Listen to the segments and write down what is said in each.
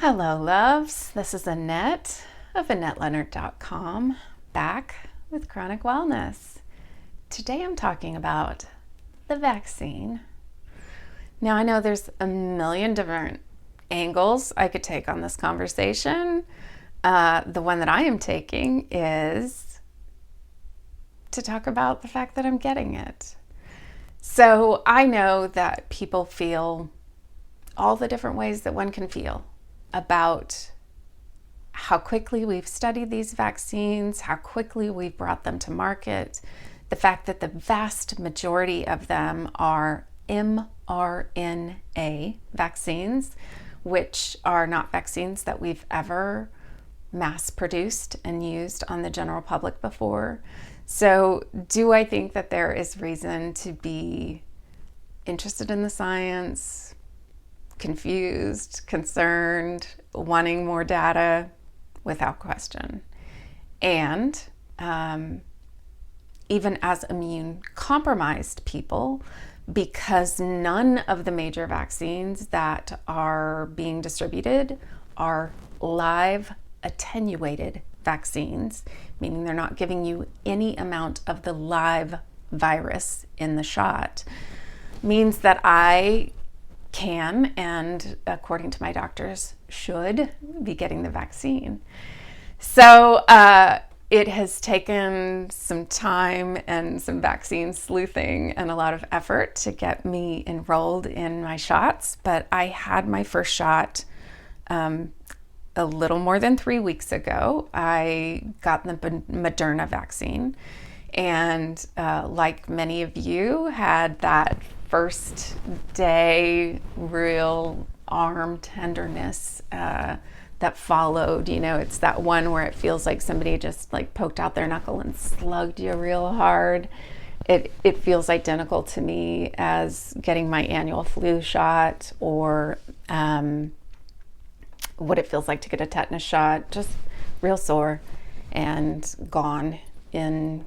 Hello, loves. This is Annette of AnnetteLeonard.com, back with Chronic Wellness. Today I'm talking about the vaccine. Now, I know there's a million different angles I could take on this conversation. The one that I am taking is to talk about the fact that I'm getting it. So I know that people feel all the different ways that one can feel about how quickly we've studied these vaccines, how quickly we've brought them to market, the fact that the vast majority of them are mRNA vaccines, which are not vaccines that we've ever mass produced and used on the general public before. So, do I think that there is reason to be interested in the science, confused, concerned, wanting more data? Without question. And even as immune compromised people, because none of the major vaccines that are being distributed are live attenuated vaccines, meaning they're not giving you any amount of the live virus in the shot, means that I can, and according to my doctors, should be getting the vaccine. So it has taken some time and some vaccine sleuthing and a lot of effort to get me enrolled in my shots, but I had my first shot a little more than 3 weeks ago. I got the Moderna vaccine, and like many of you, had that first day real arm tenderness that followed. You know, it's that one where it feels like somebody just like poked out their knuckle and slugged you real hard. It feels identical to me as getting my annual flu shot, or what it feels like to get a tetanus shot. Just real sore and gone in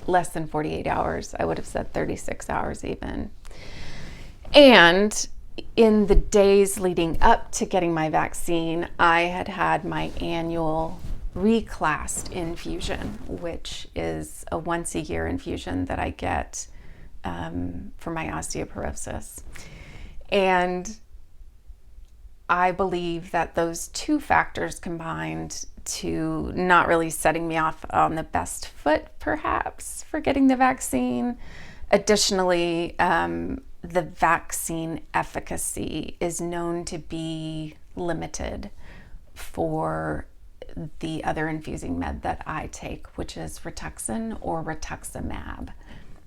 less than 48 hours. I would have said 36 hours even. And in the days leading up to getting my vaccine, I had my annual reclassed infusion, which is a once a year infusion that I get for my osteoporosis. And I believe that those two factors combined to not really setting me off on the best foot, perhaps, for getting the vaccine. Additionally, the vaccine efficacy is known to be limited for the other infusing med that I take, which is Rituxan or rituximab.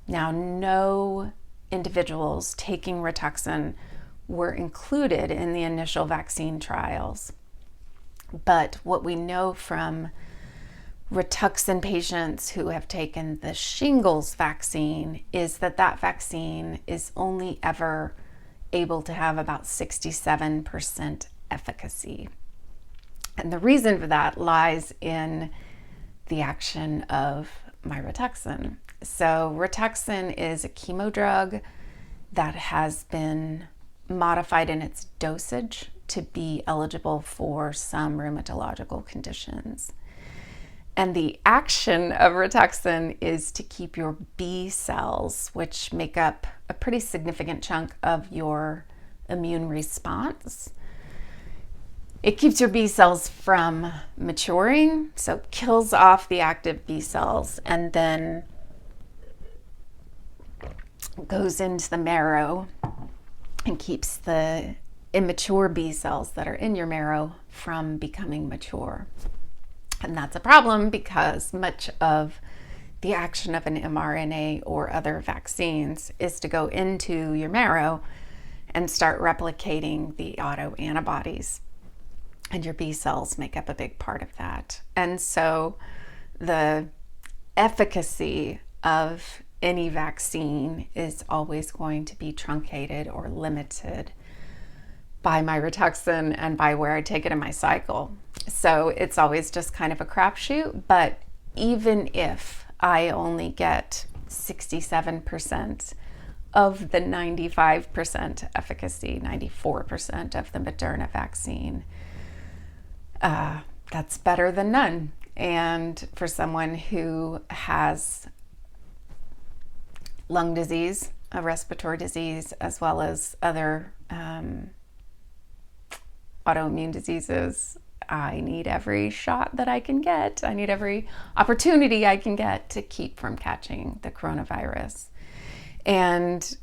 Now, no individuals taking Rituxan were included in the initial vaccine trials. But what we know from Rituxan patients who have taken the shingles vaccine is that vaccine is only ever able to have about 67% efficacy. And the reason for that lies in the action of my Rituxan. So Rituxan is a chemo drug that has been modified in its dosage to be eligible for some rheumatological conditions. And the action of Rituxan is to keep your B cells, which make up a pretty significant chunk of your immune response. It keeps your B cells from maturing, so it kills off the active B cells and then goes into the marrow and keeps the immature B cells that are in your marrow from becoming mature. And that's a problem because much of the action of an mRNA or other vaccines is to go into your marrow and start replicating the autoantibodies. And your B cells make up a big part of that. And so the efficacy of any vaccine is always going to be truncated or limited by my Rituxan and by where I take it in my cycle. So it's always just kind of a crapshoot. But even if I only get 67% of the 95% efficacy, 94% of the Moderna vaccine, that's better than none. And for someone who has lung disease, a respiratory disease, as well as other autoimmune diseases, I need every shot that I can get. I need every opportunity I can get to keep from catching the coronavirus. And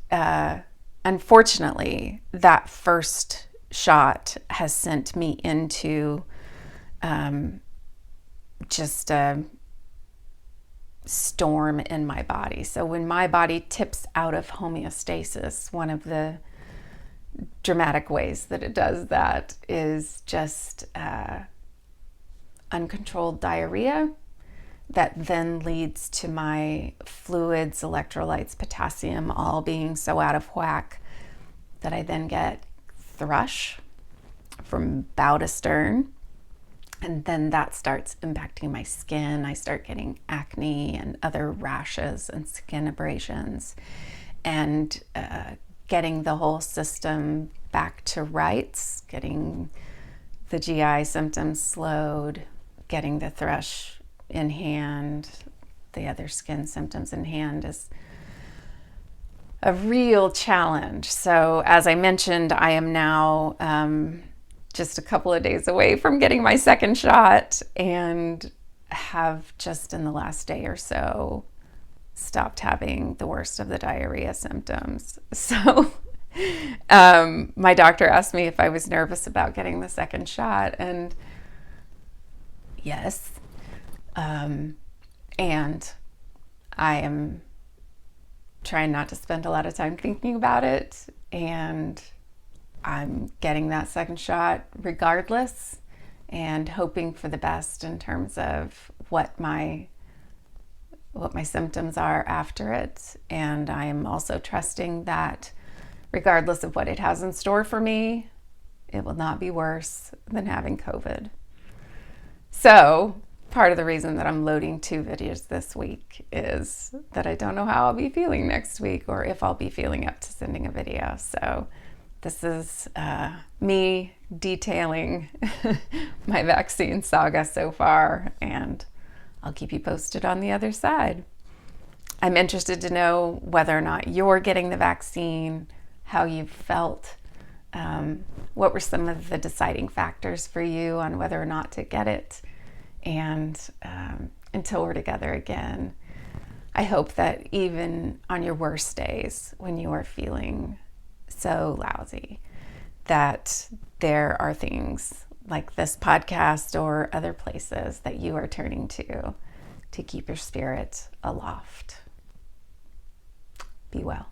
unfortunately, that first shot has sent me into just a storm in my body. So when my body tips out of homeostasis, one of the dramatic ways that it does that is just uncontrolled diarrhea that then leads to my fluids, electrolytes, potassium all being so out of whack that I then get thrush from bow to stern. And then that starts impacting my skin. I start getting acne and other rashes and skin abrasions, and getting the whole system back to rights, getting the GI symptoms slowed, getting the thrush in hand, the other skin symptoms in hand is a real challenge. So as I mentioned, I am now just a couple of days away from getting my second shot, and have just in the last day or so stopped having the worst of the diarrhea symptoms. So my doctor asked me if I was nervous about getting the second shot, and yes. And I am trying not to spend a lot of time thinking about it, and I'm getting that second shot regardless, and hoping for the best in terms of what my symptoms are after it. And I am also trusting that regardless of what it has in store for me, it will not be worse than having COVID. So part of the reason that I'm loading 2 videos this week is that I don't know how I'll be feeling next week, or if I'll be feeling up to sending a video. So this is me detailing my vaccine saga so far, and I'll keep you posted on the other side. I'm interested to know whether or not you're getting the vaccine, how you've felt, what were some of the deciding factors for you on whether or not to get it. And until we're together again, I hope that even on your worst days, when you are feeling so lousy, that there are things like this podcast or other places that you are turning to keep your spirit aloft. Be well.